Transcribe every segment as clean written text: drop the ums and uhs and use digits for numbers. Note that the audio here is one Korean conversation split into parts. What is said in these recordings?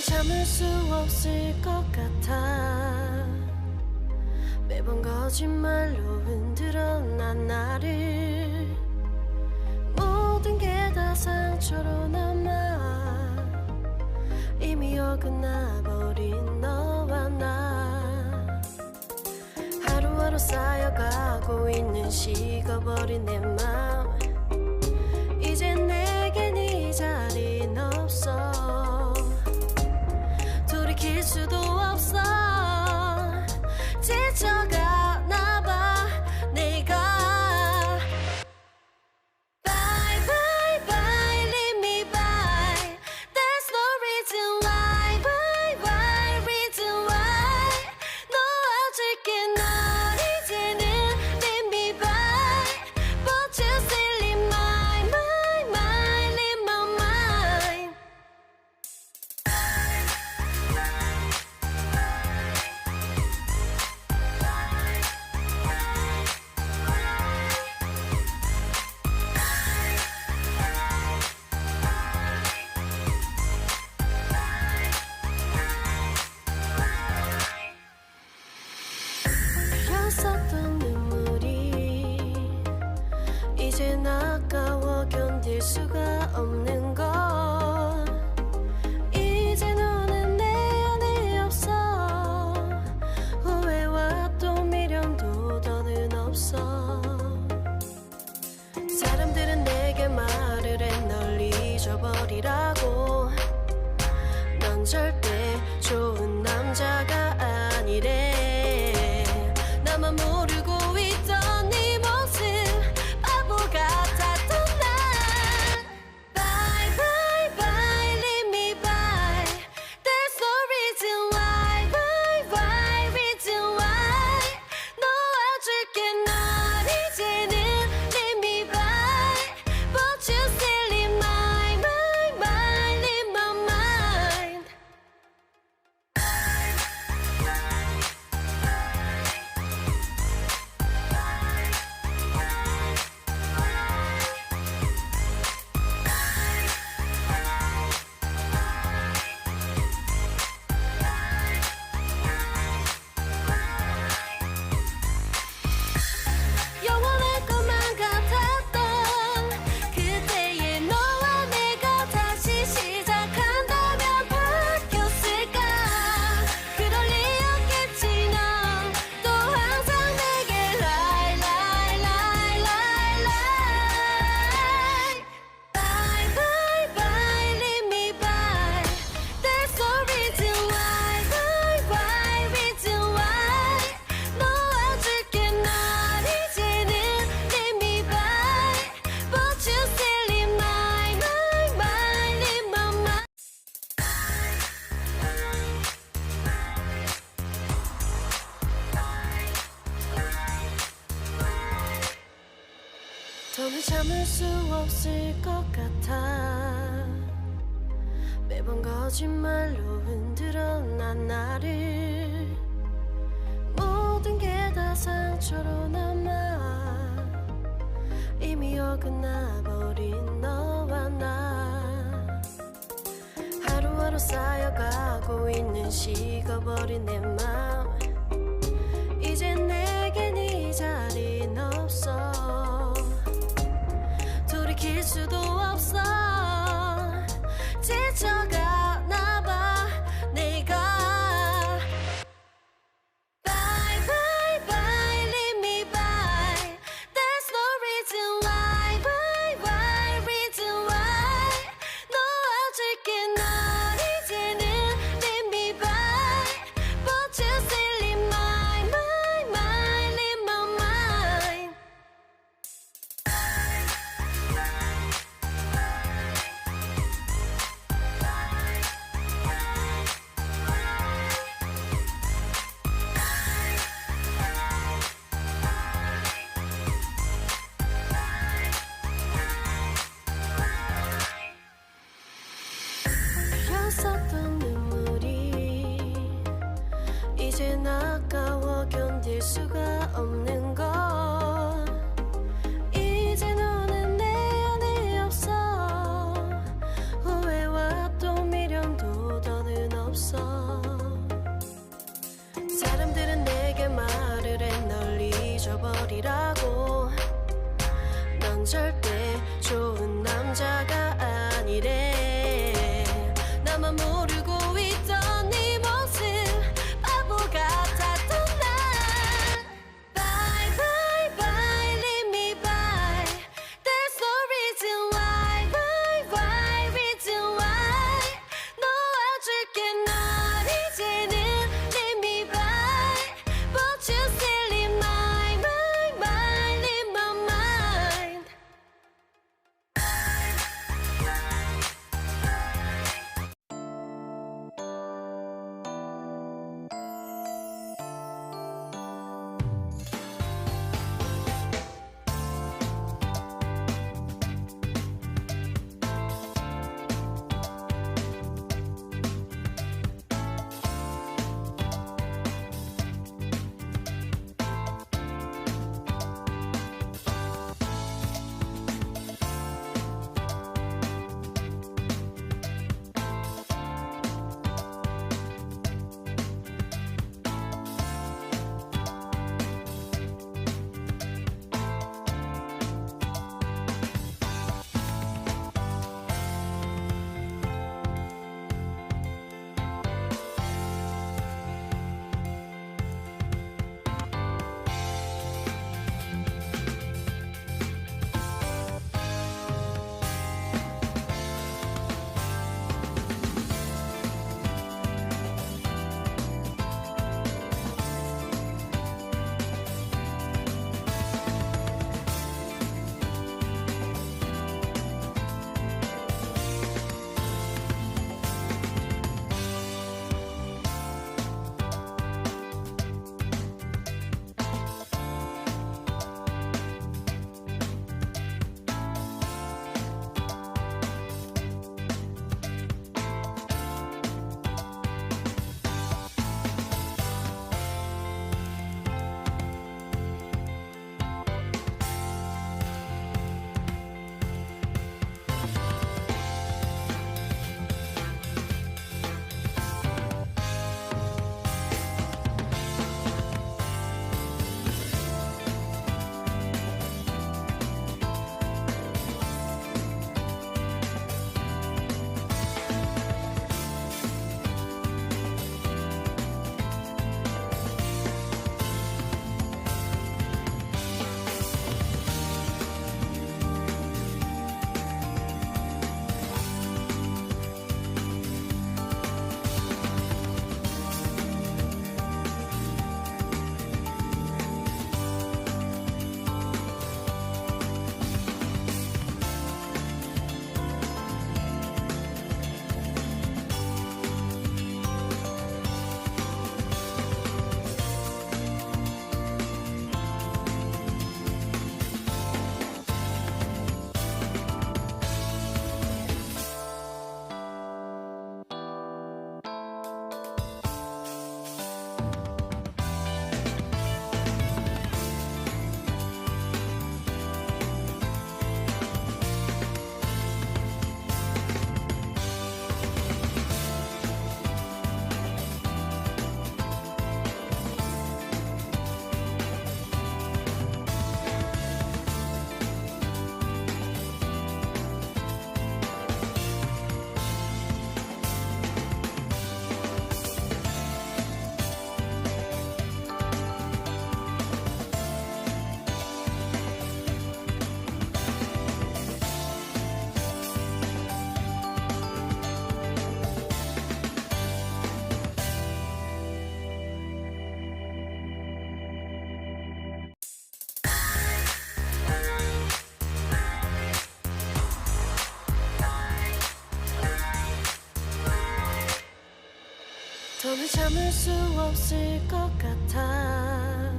더는 참을 수 없을 것 같아. 매번 거짓말로 흔들어 난 나를. 모든 게 다 상처로 남아 이미 어긋나버린 너와 나. 하루하루 쌓여가고 있는 식어버린 내 맘. 이젠 내겐 이 자리는 없어. 돌이킬 수도 없어. 지쳐가나 봐 내가. Bye bye bye leave me by. There's no reason why. Bye bye reason why. 놓아줄게 널 이제는 leave me by. But you still in my mind in my mind. 흘렸었던 눈물이 이젠 아까워 견딜 수가 없는 것. 이제 너는 내 안에 없어. 후회와 또 미련도 더는 없어. 사람들은 내게 말을 해 널 잊어버리라고. 넌 절대 좋은 남자가 아니래. 나만 모르고 있던 네 모습 바보 같았던 난. Bye bye bye leave me by. There's no reason why. Bye bye reason why. 놓아줄게 널 이제는 leave me by. But you still in my mind in my mind. 영원할 것만 같았던 그때의 너와 내가 다시 시작한다면 바뀌었을까. 그럴 리 없겠지. 넌 또 항상 내게 lie lie lie lie lie. Bye bye bye leave me by. There's no reason why. Bye bye reason why. 놓아줄게 널 이제는 leave me by. But you still in my mind in my mind. 더는 참을 수 없을 것 같아. 매번 거짓말로 흔들어 난 나를. 모든 게 다 상처로 남아 이미 어긋나버린 너와 나. 하루하루 쌓여가고 있는 식어버린 내 맘. 이젠 내겐 이 자리는 없어. 돌이킬 수도 없어. 지쳐가나 봐 내가. Bye bye bye leave me by. There's no reason why. Bye bye reason why. 놓아줄게 널 이제는 leave me by. But you still in my mind in my mind. 흘렸었던 눈물이 이젠 아까워 견딜 수가 없는 것. 이제 너는 내 안에 없어. 후회와 또 미련도 더는 절대 좋은 남자가 아니래. 나만 모르고 있던 네 모습 바보 같았던 난 Bye bye bye leave me by. There's no reason why reason why. 놓아줄게 널 이제는 leave me by. But you still leave my leave my mind. 더는 참을 수 없을 것 같아.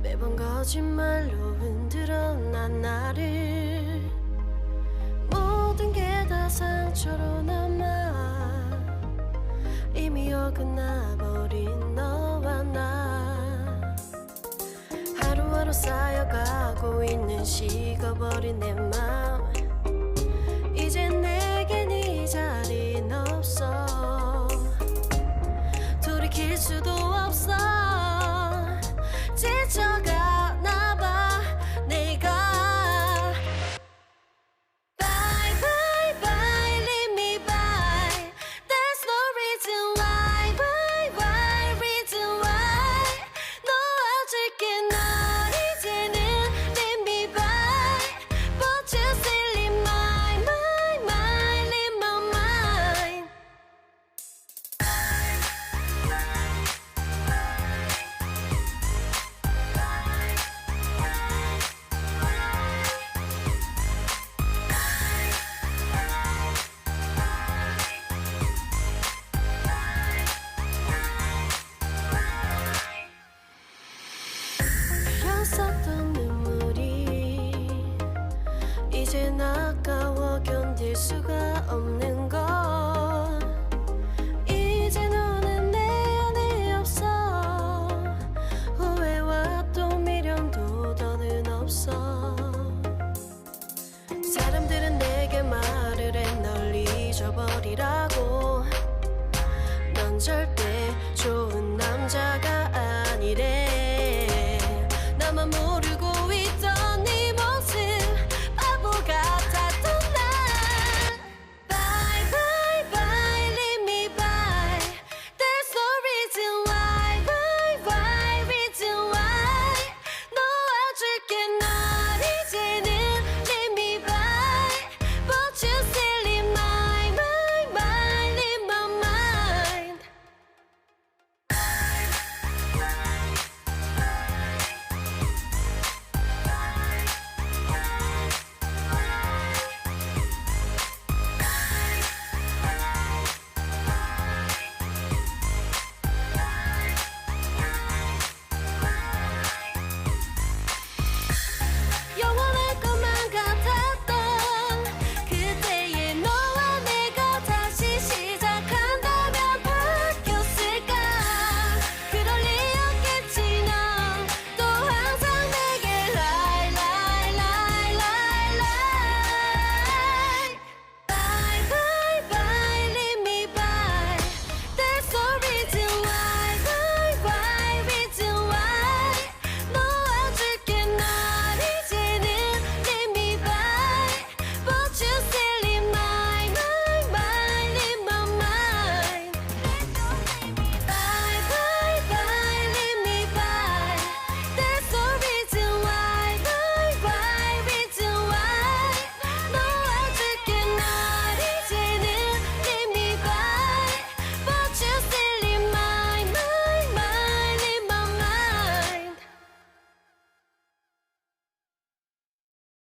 매번 거짓말로 흔들어 난 나를. 모든 게 다 상처로 남아 이미 어긋나버린 너와 나. 하루하루 쌓여가고 있는 식어버린 내 맘. 이젠 내겐 이 자리는 없어. 돌이킬 수도 없어. 지쳐가나봐 내가. 이젠 아까워 견딜 수가 없는 것. 이제 너는 내 안에 없어. 후회와 또 미련도 더는 없어. 사람들은 내게 말을 해 널 잊어버리라고. 넌 절대 좋은 남자가